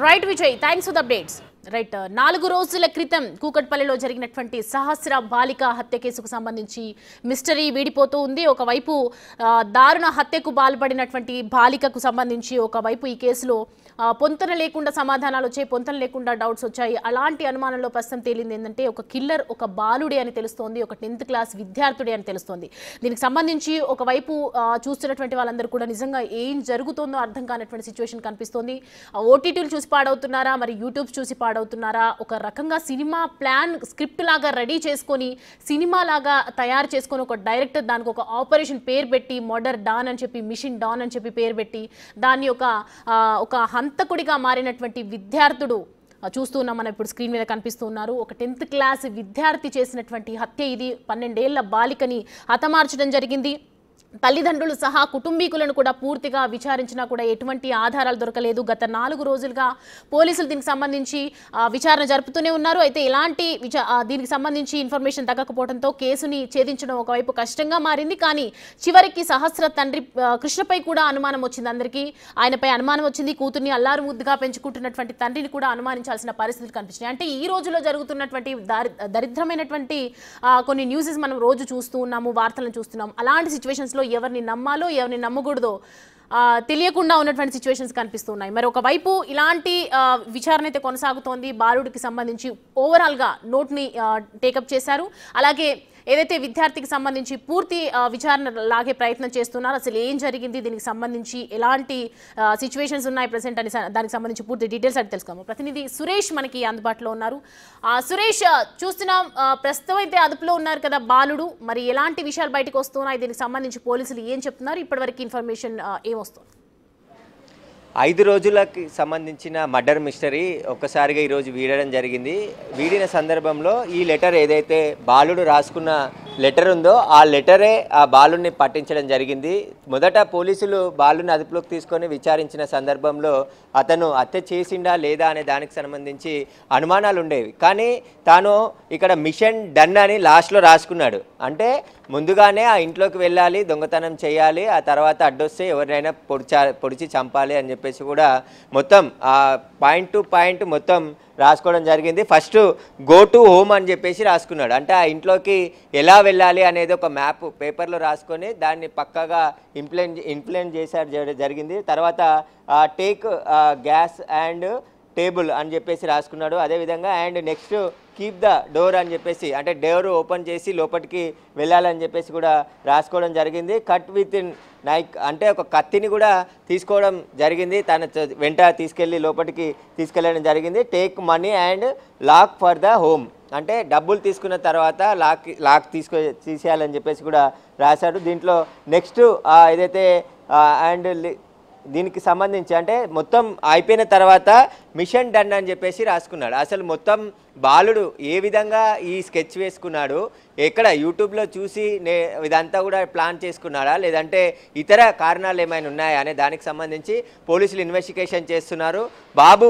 Right Vijay, thanks for the updates. Right, 4 రోజుల క్రితం కూకట్పల్లిలో జరిగినటువంటి సహస్ర బాలిక హత్య కేసుకు సంబంధించి మిస్టరీ వీడిపోతూ ఉంది. ఒకవైపు దారుణ హత్యకు పాల్పడినటువంటి బాలికకు సంబంధించి ఒకవైపు ఈ కేసులో పొంతన లేకుండా సమాధానాలు వచ్చాయి, పొంతన లేకుండా డౌట్స్ వచ్చాయి. అలాంటి అనుమానంలో ప్రస్తుతం తేలింది ఏంటంటే ఒక కిల్లర్ ఒక బాలుడే అని తెలుస్తోంది, ఒక 10th క్లాస్ విద్యార్థుడే అని తెలుస్తోంది. దీనికి సంబంధించి ఒకవైపు చూస్తున్నటువంటి వాళ్ళందరూ కూడా నిజంగా ఏం జరుగుతుందో అర్థం కానటువంటి సిచ్యువేషన్ కనిపిస్తోంది. ఓటీటీలు చూసి పాడవుతున్నారా, మరి యూట్యూబ్ చూసి పాడవుతున్నారా, ఒక రకంగా సినిమా ప్లాన్ స్క్రిప్ట్ లాగా రెడీ చేసుకొని సినిమా లాగా తయారు చేసుకొని ఒక డైరెక్టర్ దానికి ఒక ఆపరేషన్ పేరు పెట్టి మర్డర్ డాన్ అని చెప్పి, మిషన్ డాన్ అని చెప్పి పేరు పెట్టి దాన్ని ఒక హంతకుడిగా మారినటువంటి విద్యార్థుడు చూస్తూ ఉన్నాం. మనం ఇప్పుడు స్క్రీన్ మీద కనిపిస్తూ ఉన్నారు. ఒక 10th క్లాస్ విద్యార్థి చేసినటువంటి హత్య ఇది. 12 ఏళ్ల బాలికని హతమార్చడం జరిగింది. తల్లిదండ్రులు సహా కుటుంబీకులను కూడా పూర్తిగా విచారించినా కూడా ఎటువంటి ఆధారాలు దొరకలేదు. గత 4 రోజులుగా పోలీసులు దీనికి సంబంధించి విచారణ జరుపుతూనే ఉన్నారు. అయితే ఎలాంటి దీనికి సంబంధించి ఇన్ఫర్మేషన్ దక్కకపోవడంతో కేసుని ఛేదించడం ఒకవైపు కష్టంగా మారింది. కానీ చివరికి సహస్ర తండ్రి కృష్ణపై కూడా అనుమానం వచ్చింది. అందరికీ ఆయనపై అనుమానం వచ్చింది. కూతుర్ని అల్లారు ముద్దుగా పెంచుకుంటున్నటువంటి తండ్రిని కూడా అనుమానించాల్సిన పరిస్థితులు కనిపించినాయి. అంటే ఈ రోజులో జరుగుతున్నటువంటి దరిద్రమైనటువంటి కొన్ని న్యూసెస్ మనం రోజు చూస్తూ ఉన్నాము, వార్తలను చూస్తున్నాం. అలాంటి సిచ్యువేషన్స్లో ఎవరిని నమ్మాలో ఎవరిని నమ్మకూడదో తెలియకుండా ఉన్నటువంటి సిచ్యువేషన్స్ కనిపిస్తున్నాయి. మరి ఒకవైపు ఇలాంటి విచారణ అయితే కొనసాగుతోంది. బాలుడికి సంబంధించి ఓవరాల్గా నోట్ని టేకప్ చేశారు. అలాగే ఏదైతే విద్యార్థికి సంబంధించి పూర్తి విచారణ లాగే ప్రయత్నం చేస్తున్నారు. అసలు ఏం జరిగింది, దీనికి సంబంధించి ఎలాంటి సిచ్యువేషన్స్ ఉన్నాయి ప్రెసెంట్ అని దానికి సంబంధించి పూర్తి డీటెయిల్స్ అయితే తెలుసుకోము. ప్రతినిధి సురేష్ మనకి అందుబాటులో ఉన్నారు. సురేష్, చూస్తున్నాం ప్రస్తుతం అయితే అదుపులో ఉన్నారు కదా బాలుడు, మరి ఎలాంటి విషయాలు బయటకు వస్తున్నాయి, దీనికి సంబంధించి పోలీసులు ఏం చెప్తున్నారు, ఇప్పటివరకు ఇన్ఫర్మేషన్ ఏమొస్తుంది? 5 రోజులకి సంబంధించిన మర్డర్ మిస్టరీ ఒక్కసారిగా ఈరోజు వీడడం జరిగింది. వీడిన సందర్భంలో ఈ లెటర్ ఏదైతే బాలుడు రాసుకున్న లెటర్ ఉందో ఆ లెటరే ఆ బాలుడిని పట్టించడం జరిగింది. మొదట పోలీసులు బాలుడిని అదుపులోకి తీసుకొని విచారించిన సందర్భంలో అతను హత్య చేసిండా లేదా అనే దానికి సంబంధించి అనుమానాలు ఉండేవి. కానీ తాను ఇక్కడ మిషన్ డన్ అని లాస్ట్లో రాసుకున్నాడు. అంటే ముందుగానే ఆ ఇంట్లోకి వెళ్ళాలి, దొంగతనం చేయాలి, ఆ తర్వాత అడ్డొస్తే ఎవరినైనా పొడిచి చంపాలి అని చెప్పేసి కూడా మొత్తం పాయింట్ టు పాయింట్ మొత్తం రాసుకోవడం జరిగింది. ఫస్ట్ గో టు హోమ్ అని చెప్పేసి రాసుకున్నాడు. అంటే ఆ ఇంట్లోకి ఎలా వెళ్ళాలి అనేది ఒక మ్యాప్ పేపర్లో రాసుకొని దాన్ని పక్కాగా ఇంప్లిమెంట్ చేశారు జరిగింది. తర్వాత టేక్ గ్యాస్ అండ్ టేబుల్ అని చెప్పేసి రాసుకున్నాడు. అదేవిధంగా and next keep the door అని చెప్పేసి, అంటే డోర్ ఓపెన్ చేసి లోపలికి వెళ్ళాలని చెప్పేసి కూడా రాసుకోవడం జరిగింది. కట్ విత్ ఇన్ నైక్ అంటే ఒక కత్తిని కూడా తీసుకోవడం జరిగింది. తన వెంట తీసుకెళ్ళి లోపలికి తీసుకెళ్ళడం జరిగింది. Take money and lock for the home అంటే డబ్బులు తీసుకున్న తర్వాత లాక్ తీసేయాలని చెప్పేసి కూడా రాశాడు. దీంట్లో నెక్స్ట్ ఏదైతే అండ్ దీనికి సంబంధించి అంటే మొత్తం అయిపోయిన తర్వాత మిషన్ డన్ అని చెప్పేసి రాసుకున్నాడు. అసలు మొత్తం బాలుడు ఏ విధంగా ఈ స్కెచ్ వేసుకున్నాడు, ఎక్కడ యూట్యూబ్లో చూసి ఇదంతా కూడా ప్లాన్ చేసుకున్నాడా లేదంటే ఇతర కారణాలు ఏమైనా ఉన్నాయా అనే దానికి సంబంధించి పోలీసులు ఇన్వెస్టిగేషన్ చేస్తున్నారు. బాబు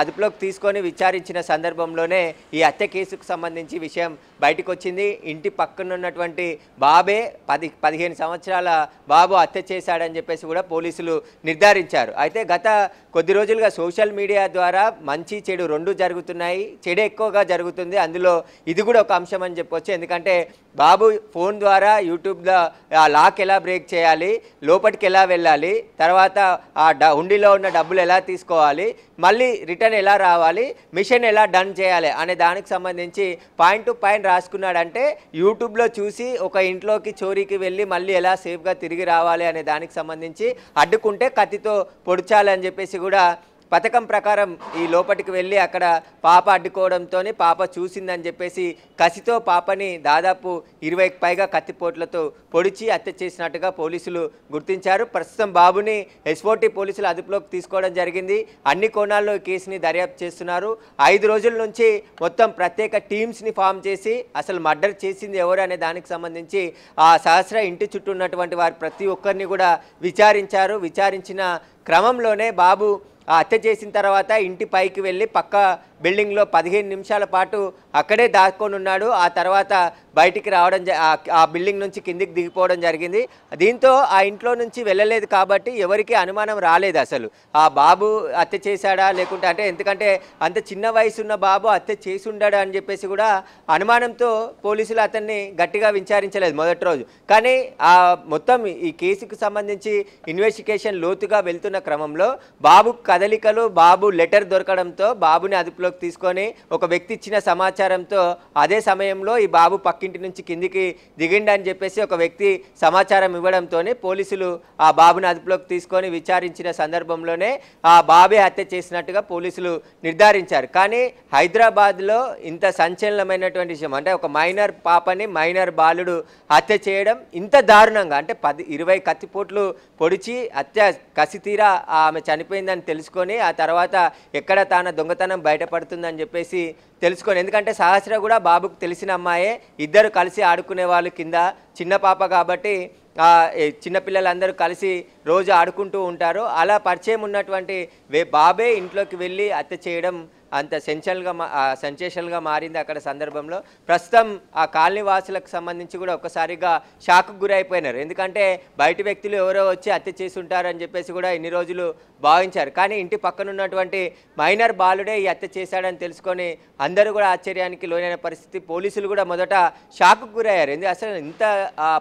అదుపులోకి తీసుకొని విచారించిన సందర్భంలోనే ఈ హత్య కేసుకు సంబంధించి విషయం బయటకు వచ్చింది. ఇంటి పక్కన ఉన్నటువంటి బాబే 15 సంవత్సరాల బాబు హత్య చేశాడని చెప్పేసి కూడా పోలీసులు నిర్ధారించారు. అయితే గత కొద్ది రోజులుగా సోషల్ మీడియా ద్వారా మంచి చెడు రెండు జరుగుతున్నాయి. చెడు ఎక్కువగా జరుగుతుంది, అందులో ఇది కూడా ఒక అంశం అని చెప్పొచ్చు. ఎందుకంటే బాబు ఫోన్ ద్వారా యూట్యూబ్లో ఆ లాక్ ఎలా బ్రేక్ చేయాలి, లోపలికి ఎలా వెళ్ళాలి, తర్వాత ఆ హుండీలో ఉన్న డబ్బులు ఎలా తీసుకోవాలి, మళ్ళీ రిటర్న్ ఎలా రావాలి, మిషన్ ఎలా డన్ చేయాలి అనే దానికి సంబంధించి పాయింట్ టు పాయింట్ రాసుకున్నాడంటే యూట్యూబ్లో చూసి ఒక ఇంట్లోకి చోరీకి వెళ్ళి మళ్ళీ ఎలా సేఫ్గా తిరిగి రావాలి అనే దానికి సంబంధించి అడ్డుకుంటే కత్తితో పొడిచాలి అని చెప్పేసి కూడా పథకం ప్రకారం ఈ లోపలికి వెళ్ళి అక్కడ పాప అడ్డుకోవడంతో పాప చూసిందని చెప్పేసి కసితో పాపని దాదాపు 20కి పైగా కత్తిపోట్లతో పొడిచి హత్య చేసినట్టుగా పోలీసులు గుర్తించారు. ప్రస్తుతం బాబుని ఎస్ఓటీ పోలీసులు అదుపులోకి తీసుకోవడం జరిగింది. అన్ని కోణాల్లో ఈ కేసుని దర్యాప్తు చేస్తున్నారు. 5 రోజుల నుంచి మొత్తం ప్రత్యేక టీమ్స్ని ఫామ్ చేసి అసలు మర్డర్ చేసింది ఎవరు అనే దానికి సంబంధించి ఆ సహస్ర ఇంటి చుట్టూ ఉన్నటువంటి వారు ప్రతి ఒక్కరిని కూడా విచారించారు. విచారించిన క్రమంలోనే బాబు హత్య చేసిన తర్వాత ఇంటి పైకి వెళ్ళి పక్క బిల్డింగ్లో 15 నిమిషాల పాటు అక్కడే దాక్కొని ఉన్నాడు. ఆ తర్వాత బయటికి రావడం ఆ బిల్డింగ్ నుంచి కిందికి దిగిపోవడం జరిగింది. దీంతో ఆ ఇంట్లో నుంచి వెళ్ళలేదు కాబట్టి ఎవరికి అనుమానం రాలేదు అసలు ఆ బాబు హత్య చేశాడా లేకుంటే, అంటే ఎందుకంటే అంత చిన్న వయసున్న బాబు హత్య చేసి ఉండడా అని చెప్పేసి కూడా అనుమానంతో పోలీసులు అతన్ని గట్టిగా విచారించలేదు మొదటి రోజు. కానీ ఆ మొత్తం ఈ కేసుకు సంబంధించి ఇన్వెస్టిగేషన్ లోతుగా వెళ్తున్న క్రమంలో బాబు కదలికలు, బాబు లెటర్ దొరకడంతో బాబుని అదుపులోకి తీసుకొని ఒక వ్యక్తి ఇచ్చిన సమాచారంతో అదే సమయంలో ఈ బాబు పక్కింటి నుంచి కిందికి దిగిండి అని చెప్పేసి ఒక వ్యక్తి సమాచారం ఇవ్వడంతోనే పోలీసులు ఆ బాబుని అదుపులోకి తీసుకొని విచారించిన సందర్భంలోనే ఆ బాబే హత్య చేసినట్టుగా పోలీసులు నిర్ధారించారు. కానీ హైదరాబాద్లో ఇంత సంచలనమైనటువంటి విషయం అంటే ఒక మైనర్ పాపని మైనర్ బాలుడు హత్య చేయడం ఇంత దారుణంగా, అంటే 20 కత్తిపోట్లు పొడిచి హత్య కసితీరా ఆమె చనిపోయిందని తెలుసుకొని ఆ తర్వాత ఎక్కడ తాన దొంగతనం బయటపడుతుందని చెప్పేసి తెలుసుకొని, ఎందుకంటే సహస్ర కూడా బాబుకు తెలిసిన అమ్మాయే, ఇద్దరు కలిసి ఆడుకునే వాళ్ళు కింద, చిన్న పాప కాబట్టి చిన్నపిల్లలందరూ కలిసి రోజు ఆడుకుంటూ ఉంటారు. అలా పరిచయం ఉన్నటువంటి బాబే ఇంట్లోకి వెళ్ళి హత్య చేయడం అంత సెన్సేషనల్గా మారింది అక్కడ సందర్భంలో. ప్రస్తుతం ఆ కాలనీ వాసులకు సంబంధించి కూడా ఒక్కసారిగా షాక్కు గురైపోయినారు. ఎందుకంటే బయటి వ్యక్తులు ఎవరో వచ్చి హత్య చేసి ఉంటారని చెప్పేసి కూడా ఇన్ని రోజులు భావించారు. కానీ ఇంటి పక్కన ఉన్నటువంటి మైనర్ బాలుడే ఈ హత్య చేశాడని తెలుసుకొని అందరూ కూడా ఆశ్చర్యానికి లోనైన పరిస్థితి. పోలీసులు కూడా మొదట షాక్కు గురయ్యారు. అసలు ఇంత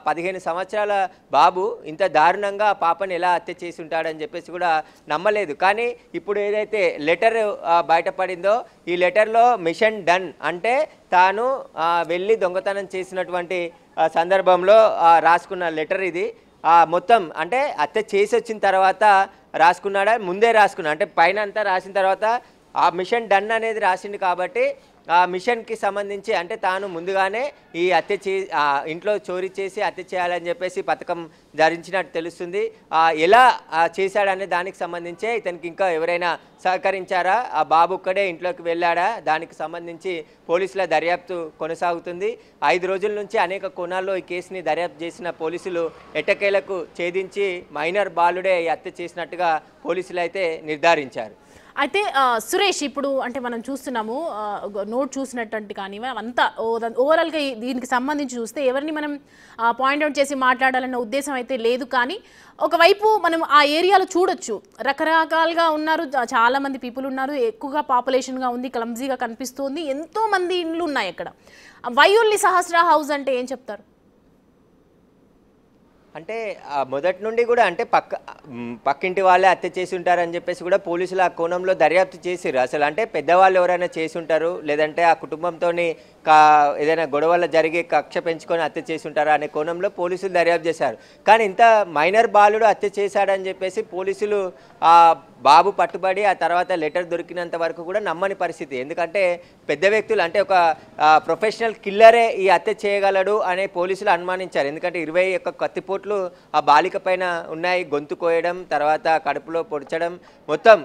15 సంవత్సరాల బాబు ఇంత దారుణంగా పాపని ఎలా హత్య చేసి ఉంటాడని చెప్పేసి కూడా నమ్మలేదు. కానీ ఇప్పుడు ఏదైతే లెటర్ బయటపడింది, ఈ లెటర్లో మిషన్ డన్ అంటే తాను వెళ్ళి దొంగతనం చేసినటువంటి సందర్భంలో రాసుకున్న లెటర్ ఇది. మొత్తం అంటే హత్య చేసి వచ్చిన తర్వాత రాసుకున్నాడా, ముందే రాసుకున్నా అంటే పైన అంతా రాసిన తర్వాత ఆ మిషన్ డన్ అనేది రాసింది కాబట్టి ఆ మిషన్కి సంబంధించి అంటే తాను ముందుగానే ఈ హత్య ఇంట్లో చోరీ చేసి హత్య చేయాలని చెప్పేసి పథకం ధరించినట్టు తెలుస్తుంది. ఎలా చేశాడనే దానికి సంబంధించే ఇతనికి ఇంకా ఎవరైనా సహకరించారా, ఆ బాబు ఒక్కడే ఇంట్లోకి వెళ్ళాడా, దానికి సంబంధించి పోలీసుల దర్యాప్తు కొనసాగుతుంది. 5 రోజుల నుంచి అనేక కోణాల్లో ఈ కేసుని దర్యాప్తు చేసిన పోలీసులు ఎట్టకేలకు ఛేదించి మైనర్ బాలుడే ఈ హత్య చేసినట్టుగా పోలీసులు అయితే నిర్ధారించారు. అయితే సురేష్, ఇప్పుడు అంటే మనం చూస్తున్నాము నోట్ చూసినట్టు కానీ అంతా ఓవరాల్గా దీనికి సంబంధించి చూస్తే ఎవరిని మనం పాయింట్అవుట్ చేసి మాట్లాడాలన్న ఉద్దేశం అయితే లేదు. కానీ ఒకవైపు మనం ఆ ఏరియాలో చూడొచ్చు, రకరకాలుగా ఉన్నారు, చాలామంది పీపుల్ ఉన్నారు, ఎక్కువగా పాపులేషన్గా ఉంది, క్లమ్జీగా కనిపిస్తుంది, ఎంతోమంది ఇండ్లు ఉన్నాయి అక్కడ. వై ఓన్లీ సహస్ర హౌస్ అంటే ఏం చెప్తారు? అంటే మొదటి నుండి కూడా అంటే పక్కింటి వాళ్ళే హత్య చేసి ఉంటారని చెప్పేసి కూడా పోలీసులు ఆ కోణంలో దర్యాప్తు చేసిర్రు. అసలు అంటే పెద్దవాళ్ళు ఎవరైనా చేసి ఉంటారు, లేదంటే ఆ కుటుంబంతో ఏదైనా గొడవలు జరిగి కక్ష పెంచుకొని హత్య చేసి ఉంటారా అనే కోణంలో పోలీసులు దర్యాప్తు చేశారు. కానీ ఇంత మైనర్ బాలుడు హత్య చేశాడని చెప్పేసి పోలీసులు ఆ బాబు పట్టుబడి ఆ తర్వాత లెటర్ దొరికినంత వరకు కూడా నమ్మని పరిస్థితి. ఎందుకంటే పెద్ద వ్యక్తులు అంటే ఒక ప్రొఫెషనల్ కిల్లరే ఈ హత్య చేయగలడు అనే పోలీసులు అనుమానించారు. ఎందుకంటే 21 కత్తిపోట్లు ఆ బాలిక పైన ఉన్నాయి, గొంతు కోయడం, తర్వాత కడుపులో పొడిచడం, మొత్తం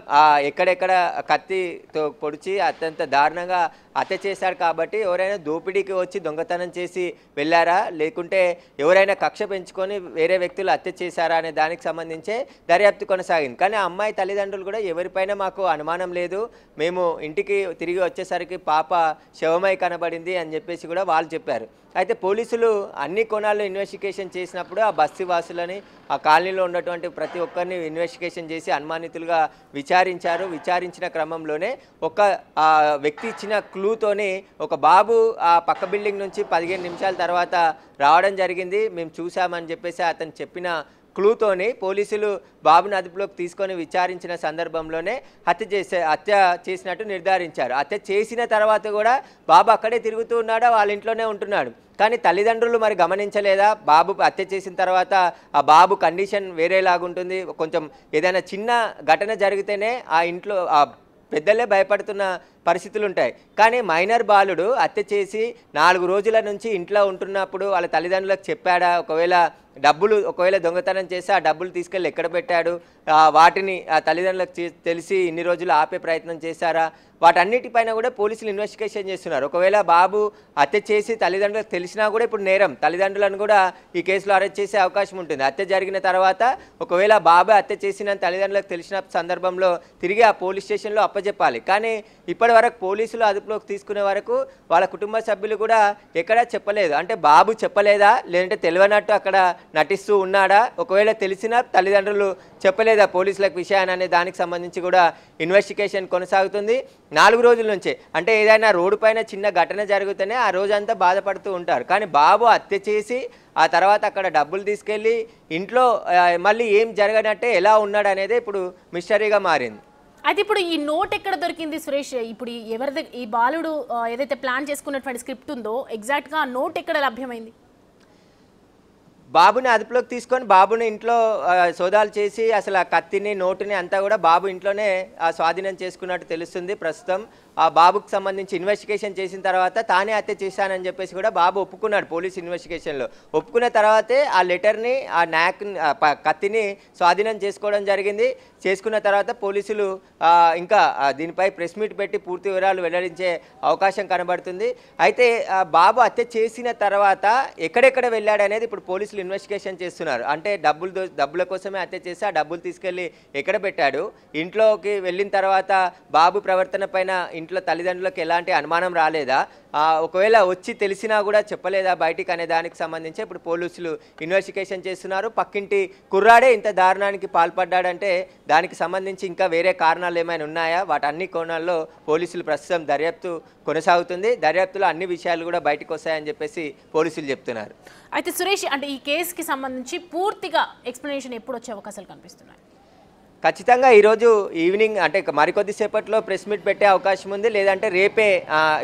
ఎక్కడెక్కడ కత్తితో పొడిచి అత్యంత దారుణంగా హత్య చేశాడు. కాబట్టి ఎవరైనా దోపిడీకి వచ్చి దొంగతనం చేసి వెళ్ళారా, లేకుంటే ఎవరైనా కక్ష పెంచుకొని వేరే వ్యక్తులు హత్య చేశారా అనే దానికి సంబంధించే దర్యాప్తు కొనసాగింది. కానీ ఆ అమ్మాయి తల్లిదండ్రులు కూడా ఎవరిపైన మాకు అనుమానం లేదు, మేము ఇంటికి తిరిగి వచ్చేసరికి పాప శవమై కనబడింది అని చెప్పేసి కూడా వాళ్ళు చెప్పారు. అయితే పోలీసులు అన్ని కోణాల్లో ఇన్వెస్టిగేషన్ చేసినప్పుడు ఆ బస్తీ వాసులని, ఆ కాలనీలో ఉన్నటువంటి ప్రతి ఒక్కరిని ఇన్వెస్టిగేషన్ చేసి అనుమానితులుగా విచారించారు. విచారించిన క్రమంలోనే ఒక వ్యక్తి ఇచ్చిన క్లూతోని ఒక బాబు ఆ పక్క బిల్డింగ్ నుంచి 15 నిమిషాల తర్వాత రావడం జరిగింది, మేము చూసామని చెప్పేసి అతను చెప్పిన క్లూతోని పోలీసులు బాబుని అదుపులోకి తీసుకొని విచారించిన సందర్భంలోనే హత్య చేసినట్టు నిర్ధారించారు. హత్య చేసిన తర్వాత కూడా బాబు అక్కడే తిరుగుతూ ఉన్నాడా, వాళ్ళ ఇంట్లోనే ఉంటున్నాడు. కానీ తల్లిదండ్రులు మరి గమనించలేదా, బాబు హత్య చేసిన తర్వాత ఆ బాబు కండిషన్ వేరేలాగుంటుంది, కొంచెం ఏదైనా చిన్న ఘటన జరిగితేనే ఆ ఇంట్లో పెద్దలే భయపడుతున్న పరిస్థితులు ఉంటాయి. కానీ మైనర్ బాలుడు హత్య చేసి 4 రోజుల నుంచి ఇంట్లో ఉంటున్నప్పుడు వాళ్ళ తల్లిదండ్రులకు చెప్పాడా, ఒకవేళ డబ్బులు ఒకవేళ దొంగతనం చేస్తే ఆ డబ్బులు తీసుకెళ్ళి ఎక్కడ పెట్టాడు, వాటిని ఆ తల్లిదండ్రులకు తెలిసి ఇన్ని రోజులు ఆపే ప్రయత్నం చేశారా, వాటన్నిటిపైన కూడా పోలీసులు ఇన్వెస్టిగేషన్ చేస్తున్నారు. ఒకవేళ బాబు హత్య చేసి తల్లిదండ్రులకు తెలిసినా కూడా ఇప్పుడు నేరం, తల్లిదండ్రులను కూడా ఈ కేసులో అరెస్ట్ చేసే అవకాశం ఉంటుంది. హత్య జరిగిన తర్వాత ఒకవేళ బాబు హత్య చేసిన తల్లిదండ్రులకు తెలిసిన సందర్భంలో తిరిగి ఆ పోలీస్ స్టేషన్లో అప్పచెప్పాలి. కానీ ఇప్పటి వరకు పోలీసులు అదుపులోకి తీసుకునే వరకు వాళ్ళ కుటుంబ సభ్యులు కూడా ఎక్కడా చెప్పలేదు. అంటే బాబు చెప్పలేదా, లేదంటే తెలియనట్టు అక్కడ నటిస్తూ ఉన్నాడా, ఒకవేళ తెలిసినా తల్లిదండ్రులు చెప్పలేదా పోలీసులకు విషయాన్ని అనే దానికి సంబంధించి కూడా ఇన్వెస్టిగేషన్ కొనసాగుతుంది. 4 రోజుల నుంచి అంటే ఏదైనా రోడ్డు పైన చిన్న ఘటన జరిగితేనే ఆ రోజంతా బాధపడుతూ ఉంటారు. కానీ బాబు హత్య చేసి ఆ తర్వాత అక్కడ డబ్బులు తీసుకెళ్ళి ఇంట్లో మళ్ళీ ఏం జరగనట్టే ఎలా ఉన్నాడు అనేది ఇప్పుడు మిస్టరీగా మారింది. అయితే ఇప్పుడు ఈ నోట్ ఎక్కడ దొరికింది సురేష్? ఇప్పుడు ఎవరిది ఈ బాలుడు ఏదైతే ప్లాన్ చేసుకున్నటువంటి స్క్రిప్ట్ ఉందో ఎగ్జాక్ట్గా ఆ నోట్ ఎక్కడ లభ్యమైంది? బాబుని అదుపులోకి తీసుకొని బాబుని ఇంట్లో సోదాలు చేసి అసలు ఆ కత్తిని నోటుని అంతా కూడా బాబు ఇంట్లోనే స్వాధీనం చేసుకున్నట్టు తెలుస్తుంది. ప్రస్తుతం ఆ బాబుకి సంబంధించి ఇన్వెస్టిగేషన్ చేసిన తర్వాత తానే హత్య చేశానని చెప్పేసి కూడా బాబు ఒప్పుకున్నాడు పోలీస్ ఇన్వెస్టిగేషన్లో. ఒప్పుకున్న తర్వాతే ఆ లెటర్ని ఆ కత్తిని స్వాధీనం చేసుకోవడం జరిగింది. చేసుకున్న తర్వాత పోలీసులు ఇంకా దీనిపై ప్రెస్ మీట్ పెట్టి పూర్తి వివరాలు వెల్లడించే అవకాశం కనబడుతుంది. అయితే బాబు హత్య చేసిన తర్వాత ఎక్కడెక్కడ వెళ్ళాడు అనేది ఇప్పుడు పోలీసులు ఇన్వెస్టిగేషన్ చేస్తున్నారు. అంటే డబ్బుల కోసమే హత్య చేసి ఆ డబ్బులు తీసుకెళ్ళి ఎక్కడ పెట్టాడు, ఇంట్లోకి వెళ్ళిన తర్వాత బాబు ప్రవర్తన పైన ఇంట్లో తల్లిదండ్రులకు ఎలాంటి అనుమానం రాలేదా, ఒకవేళ వచ్చి తెలిసినా కూడా చెప్పలేదా బయటికి అనే దానికి సంబంధించి ఇప్పుడు పోలీసులు ఇన్వెస్టిగేషన్ చేస్తున్నారు. పక్కింటి కుర్రాడే ఇంత దారుణానికి పాల్పడ్డాడంటే దానికి సంబంధించి ఇంకా వేరే కారణాలు ఏమైనా ఉన్నాయా, వాటన్ని కోణాల్లో పోలీసులు ప్రస్తుతం దర్యాప్తు కొనసాగుతుంది. దర్యాప్తులో అన్ని విషయాలు కూడా బయటకు వస్తాయని చెప్పేసి పోలీసులు చెప్తున్నారు. అయితే సురేష్, అంటే ఈ కేసుకి సంబంధించి పూర్తిగా ఎక్స్ప్లెనేషన్ ఎప్పుడు వచ్చే అవకాశాలు కనిపిస్తున్నాయి? ఖచ్చితంగా ఈరోజు ఈవినింగ్ అంటే మరికొద్దిసేపట్లో ప్రెస్ మీట్ పెట్టే అవకాశం ఉంది. లేదంటే రేపే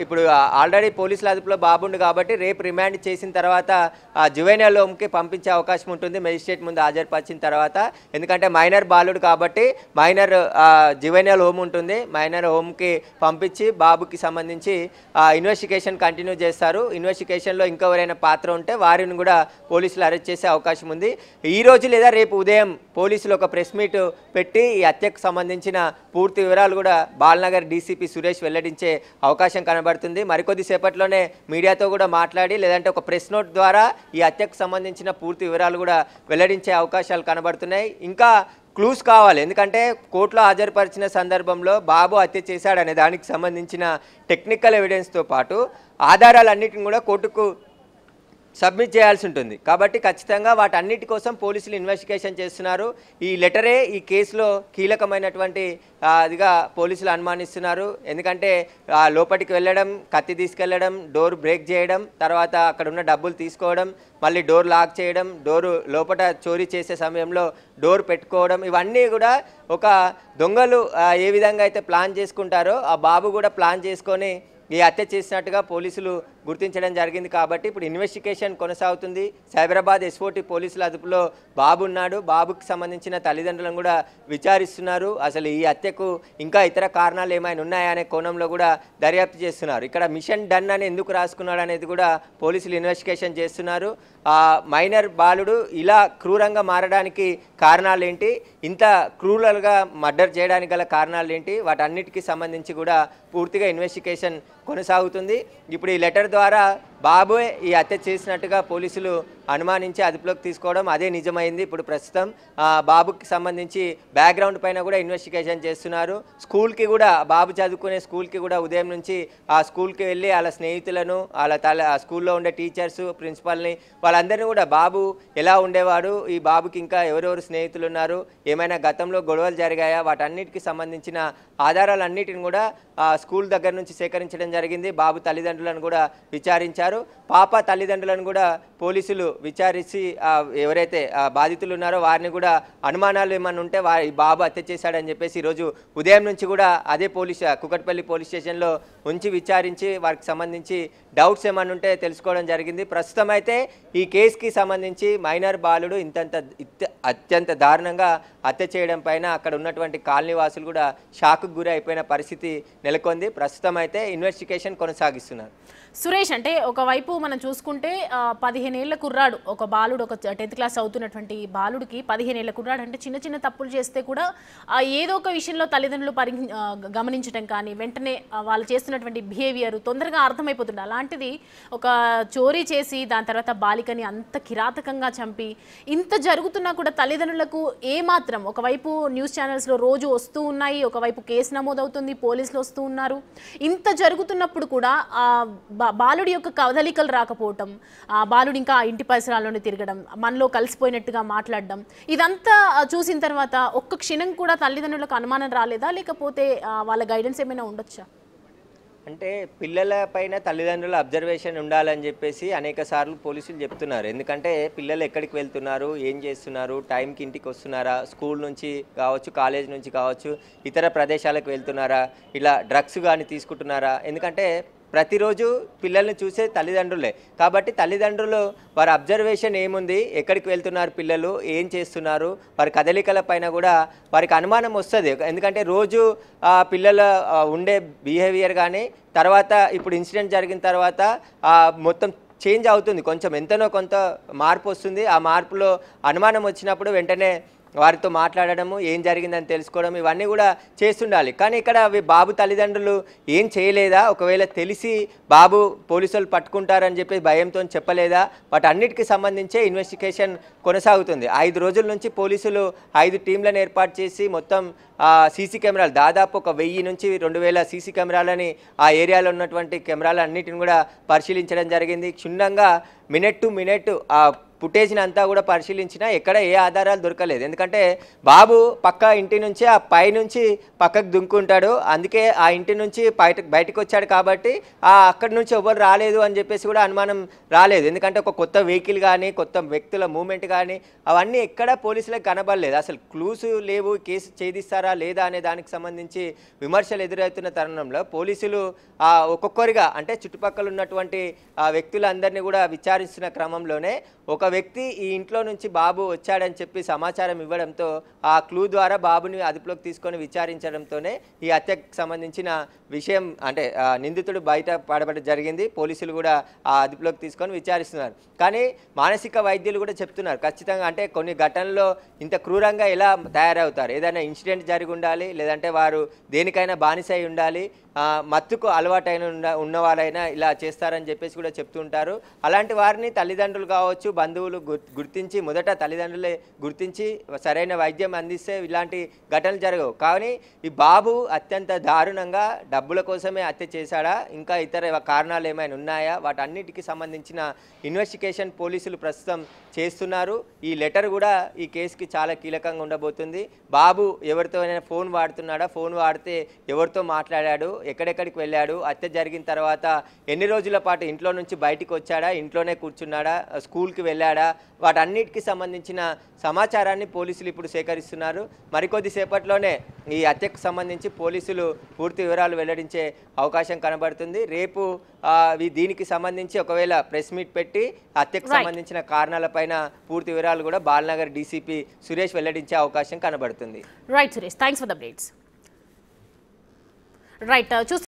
ఇప్పుడు ఆల్రెడీ పోలీసుల అదుపులో బాబుండు కాబట్టి రేపు రిమాండ్ చేసిన తర్వాత జువెనైల్ హోమ్కి పంపించే అవకాశం ఉంటుంది మెజిస్ట్రేట్ ముందు హాజరుపరిచిన తర్వాత. ఎందుకంటే మైనర్ బాలుడు కాబట్టి మైనర్ జువెనైల్ హోమ్ ఉంటుంది. మైనర్ హోమ్కి పంపించి బాబుకి సంబంధించి ఇన్వెస్టిగేషన్ కంటిన్యూ చేస్తారు. ఇన్వెస్టిగేషన్లో ఇంకెవరైనా పాత్ర ఉంటే వారిని కూడా పోలీసులు అరెస్ట్ చేసే అవకాశం ఉంది. ఈరోజు లేదా రేపు ఉదయం పోలీసులు ఒక ప్రెస్ మీట్ పెట్టి ఈ హత్యకు సంబంధించిన పూర్తి వివరాలు కూడా బాలనగర్ డీసీపీ సురేష్ వెల్లడించే అవకాశం కనబడుతుంది. మరికొద్ది సేపట్లోనే మీడియాతో కూడా మాట్లాడి లేదంటే ఒక ప్రెస్ నోట్ ద్వారా ఈ హత్యకు సంబంధించిన పూర్తి వివరాలు కూడా వెల్లడించే అవకాశాలు కనబడుతున్నాయి. ఇంకా క్లూస్ కావాలి, ఎందుకంటే కోర్టులో హాజరుపరిచిన సందర్భంలో బాబు హత్య చేశాడనే దానికి సంబంధించిన టెక్నికల్ ఎవిడెన్స్తో పాటు ఆధారాలన్నిటిని కూడా కోర్టుకు సబ్మిట్ చేయాల్సి ఉంటుంది. కాబట్టి ఖచ్చితంగా వాటన్నిటి కోసం పోలీసులు ఇన్వెస్టిగేషన్ చేస్తున్నారు. ఈ లెటరే ఈ కేసులో కీలకమైనటువంటి అదిగా పోలీసులు అనుమానిస్తున్నారు. ఎందుకంటే లోపలికి వెళ్ళడం, కత్తి తీసుకెళ్లడం, డోర్ బ్రేక్ చేయడం, తర్వాత అక్కడ ఉన్న డబ్బులు తీసుకోవడం, మళ్ళీ డోర్ లాక్ చేయడం, డోరు లోపల చోరీ చేసే సమయంలో డోర్ పెట్టుకోవడం, ఇవన్నీ కూడా ఒక దొంగలు ఏ విధంగా అయితే ప్లాన్ చేసుకుంటారో ఆ బాబు కూడా ప్లాన్ చేసుకొని ఈ హత్య చేసినట్టుగా పోలీసులు గుర్తించడం జరిగింది. కాబట్టి ఇప్పుడు ఇన్వెస్టిగేషన్ కొనసాగుతుంది. సైబరాబాద్ ఎస్ఓటీ పోలీసుల అదుపులో బాబు ఉన్నాడు. బాబుకి సంబంధించిన తల్లిదండ్రులను కూడా విచారిస్తున్నారు. అసలు ఈ హత్యకు ఇంకా ఇతర కారణాలు ఏమైనా ఉన్నాయా అనే కోణంలో కూడా దర్యాప్తు చేస్తున్నారు. ఇక్కడ మిషన్ డన్ అని ఎందుకు రాసుకున్నాడు అనేది కూడా పోలీసులు ఇన్వెస్టిగేషన్ చేస్తున్నారు. మైనర్ బాలుడు ఇలా క్రూరంగా మారడానికి కారణాలు ఏంటి, ఇంత క్రూరల్గా మర్డర్ చేయడానికి గల కారణాలు ఏంటి, వాటన్నిటికీ సంబంధించి కూడా పూర్తిగా ఇన్వెస్టిగేషన్ కొనసాగుతుంది. ఇప్పుడు ఈ లెటర్ ద్వారా బాబుయే ఈ హత్య చేసినట్టుగా పోలీసులు అనుమానించి అదుపులోకి తీసుకోవడం అదే నిజమైంది. ఇప్పుడు ప్రస్తుతం బాబుకి సంబంధించి బ్యాక్గ్రౌండ్ పైన కూడా ఇన్వెస్టిగేషన్ చేస్తున్నారు. స్కూల్కి కూడా బాబు చదువుకునే స్కూల్కి కూడా ఉదయం నుంచి ఆ స్కూల్కి వెళ్ళి వాళ్ళ స్నేహితులను ఆ స్కూల్లో ఉండే టీచర్స్ ప్రిన్సిపల్ని వాళ్ళందరినీ కూడా బాబు ఎలా ఉండేవాడు, ఈ బాబుకి ఇంకా ఎవరెవరు స్నేహితులు ఉన్నారు, ఏమైనా గతంలో గొడవలు జరిగాయా, వాటన్నిటికి సంబంధించిన ఆధారాలన్నిటిని కూడా స్కూల్ దగ్గర నుంచి సేకరించడం జరిగింది. బాబు తల్లిదండ్రులను కూడా విచారించారు. పాప తల్లిదండ్రులను కూడా పోలీసులు విచారించి ఎవరైతే బాధితులు ఉన్నారో వారిని కూడా అనుమానాలు ఏమన్నా ఉంటే బాబు హత్య చేశాడని చెప్పేసి ఈరోజు ఉదయం నుంచి కూడా అదే కుకట్పల్లి పోలీస్ స్టేషన్లో ఉంచి విచారించి వారికి సంబంధించి డౌట్స్ ఏమన్నా ఉంటే తెలుసుకోవడం జరిగింది. ప్రస్తుతం అయితే ఈ కేసుకి సంబంధించి మైనర్ బాలుడు అత్యంత దారుణంగా హత్య చేయడం పైన అక్కడ ఉన్నటువంటి కాలనీ వాసులు కూడా షాక్కు గురి అయిపోయిన పరిస్థితి నెలకొంది. ప్రస్తుతం అయితే ఇన్వెస్టిగేషన్ కొనసాగిస్తున్నారు. సురేష్, అంటే ఒకవైపు మనం చూసుకుంటే 15 ఏళ్ల కుర్రాడు, ఒక బాలుడు, ఒక 10th క్లాస్ అవుతున్నటువంటి బాలుడికి 15 ఏళ్ల కుర్రాడు అంటే చిన్న చిన్న తప్పులు చేస్తే కూడా ఏదో ఒక విషయంలో తల్లిదండ్రులు గమనించడం కానీ వెంటనే వాళ్ళు చేస్తున్నటువంటి బిహేవియర్ తొందరగా అర్థమైపోతుంది. అలాంటిది ఒక చోరీ చేసి దాని తర్వాత బాలికని అంత కిరాతకంగా చంపి ఇంత జరుగుతున్నా కూడా తల్లిదండ్రులకు ఏమాత్రం, ఒకవైపు న్యూస్ ఛానల్స్లో రోజు వస్తూ ఉన్నాయి, ఒకవైపు కేసు నమోదవుతుంది, పోలీసులు వస్తూ ఉన్నారు, ఇంత జరుగుతున్నప్పుడు కూడా బాలుడి యొక్క కదలికలు రాకపోవటం, బాలుడు ఇంకా ఇంటి పరిసరాల్లోనే తిరగడం, మనలో కలిసిపోయినట్టుగా మాట్లాడడం, ఇదంతా చూసిన తర్వాత ఒక్క క్షణం కూడా తల్లిదండ్రులకు అనుమానం రాలేదా, లేకపోతే వాళ్ళ గైడెన్స్ ఏమైనా ఉండొచ్చా? అంటే పిల్లల పైన తల్లిదండ్రుల అబ్జర్వేషన్ ఉండాలని చెప్పేసి అనేక సార్లు పోలీసులు చెప్తున్నారు. ఎందుకంటే పిల్లలు ఎక్కడికి వెళ్తున్నారు, ఏం చేస్తున్నారు, టైంకి ఇంటికి వస్తున్నారా, స్కూల్ నుంచి కావచ్చు, కాలేజ్ నుంచి కావచ్చు, ఇతర ప్రదేశాలకు వెళ్తున్నారా, ఇలా డ్రగ్స్ కానీ తీసుకుంటున్నారా, ఎందుకంటే ప్రతిరోజు పిల్లల్ని చూసే తల్లిదండ్రులే. కాబట్టి తల్లిదండ్రులు వారి అబ్జర్వేషన్ ఏముంది, ఎక్కడికి వెళ్తున్నారు పిల్లలు, ఏం చేస్తున్నారు, వారి కదలికల పైన కూడా వారికి అనుమానం వస్తుంది. ఎందుకంటే రోజు పిల్లల ఉండే బిహేవియర్ కానీ తర్వాత ఇప్పుడు ఇన్సిడెంట్ జరిగిన తర్వాత మొత్తం చేంజ్ అవుతుంది, కొంచెం ఎంతనో కొంత మార్పు వస్తుంది. ఆ మార్పులో అనుమానం వచ్చినప్పుడు వెంటనే వారితో మాట్లాడడము, ఏం జరిగిందని తెలుసుకోవడం, ఇవన్నీ కూడా చేస్తుండాలి. కానీ ఇక్కడ బాబు తల్లిదండ్రులు ఏం చేయలేదా, ఒకవేళ తెలిసి బాబు పోలీసులు పట్టుకుంటారని చెప్పి భయంతో చెప్పలేదా, వాటన్నిటికీ సంబంధించే ఇన్వెస్టిగేషన్ కొనసాగుతుంది. 5 రోజుల నుంచి పోలీసులు 5 టీంలను ఏర్పాటు చేసి మొత్తం సీసీ కెమెరాలు దాదాపు 1000 నుంచి 2000 సీసీ కెమెరాలని ఆ ఏరియాలో ఉన్నటువంటి కెమెరాలన్నిటిని కూడా పరిశీలించడం జరిగింది. క్షుణ్ణంగా మినిట్ టు మినిట్ ఆ ఫుటేజ్ని అంతా కూడా పరిశీలించినా ఎక్కడ ఏ ఆధారాలు దొరకలేదు. ఎందుకంటే బాబు పక్క ఇంటి నుంచి ఆ పై నుంచి పక్కకు దుంకుంటాడు, అందుకే ఆ ఇంటి నుంచి బయటకు వచ్చాడు కాబట్టి అక్కడి నుంచి ఎవరు రాలేదు అని చెప్పేసి కూడా అనుమానం రాలేదు. ఎందుకంటే ఒక కొత్త వెహికల్ కానీ కొత్త వ్యక్తుల మూమెంట్ కానీ అవన్నీ ఎక్కడ పోలీసులకు కనబడలేదు. అసలు క్లూస్ లేవు, కేసు ఛేదిస్తారా లేదా అనే దానికి సంబంధించి విమర్శలు ఎదురవుతున్న తరుణంలో పోలీసులు ఒక్కొక్కరిగా అంటే చుట్టుపక్కల ఉన్నటువంటి వ్యక్తులందరినీ కూడా విచారిస్తున్న క్రమంలోనే ఒక వ్యక్తి ఈ ఇంట్లో నుంచి బాబు వచ్చాడని చెప్పి సమాచారం ఇవ్వడంతో ఆ క్లూ ద్వారా బాబుని అదుపులోకి తీసుకొని విచారించడంతోనే ఈ హత్యకు సంబంధించిన విషయం అంటే నిందితుడు బయట పడబడి జరిగింది. పోలీసులు కూడా ఆ అదుపులోకి తీసుకొని విచారిస్తున్నారు. కానీ మానసిక వైద్యులు కూడా చెప్తున్నారు ఖచ్చితంగా, అంటే కొన్ని ఘటనల్లో ఇంత క్రూరంగా ఎలా తయారవుతారు, ఏదైనా ఇన్సిడెంట్ జరిగి ఉండాలి, లేదంటే వారు దేనికైనా బానిసై ఉండాలి, మత్తుకు అలవాటైన ఉన్నవారైనా ఇలా చేస్తారని చెప్పేసి కూడా చెప్తుంటారు. అలాంటి వారిని తల్లిదండ్రులు కావచ్చు, బంధువులు గుర్తించి మొదట తల్లిదండ్రులే గుర్తించి సరైన వైద్యం అందిస్తే ఇలాంటి ఘటనలు జరగవు. కానీ ఈ బాబు అత్యంత దారుణంగా డబ్బుల కోసమే హత్య చేశాడా, ఇంకా ఇతర కారణాలు ఏమైనా ఉన్నాయా, వాటన్నిటికీ సంబంధించిన ఇన్వెస్టిగేషన్ పోలీసులు ప్రస్తుతం చేస్తున్నారు. ఈ లెటర్ కూడా ఈ కేసుకి చాలా కీలకంగా ఉండబోతుంది. బాబు ఎవరితో అయినా ఫోన్ వాడుతున్నాడా, ఫోన్ వాడితే ఎవరితో మాట్లాడాడు, ఎక్కడెక్కడికి వెళ్ళాడు, హత్య జరిగిన తర్వాత ఎన్ని రోజుల పాటు ఇంట్లో నుంచి బయటికి వచ్చాడా, ఇంట్లోనే కూర్చున్నాడా, స్కూల్కి వెళ్ళాడా, వాటన్నిటికీ సంబంధించిన సమాచారాన్ని పోలీసులు ఇప్పుడు సేకరిస్తున్నారు. మరికొద్ది సేపట్లోనే ఈ హత్యకు సంబంధించి పోలీసులు పూర్తి వివరాలు వెల్లడించే అవకాశం కనబడుతుంది. రేపు దీనికి సంబంధించి ఒకవేళ ప్రెస్ మీట్ పెట్టి హత్యకు సంబంధించిన కారణాలపైన పూర్తి వివరాలు కూడా బాలనగర్ డీసీపీ సురేష్ వెల్లడించే అవకాశం కనబడుతుంది. Right Suresh, thanks for the updates. Right,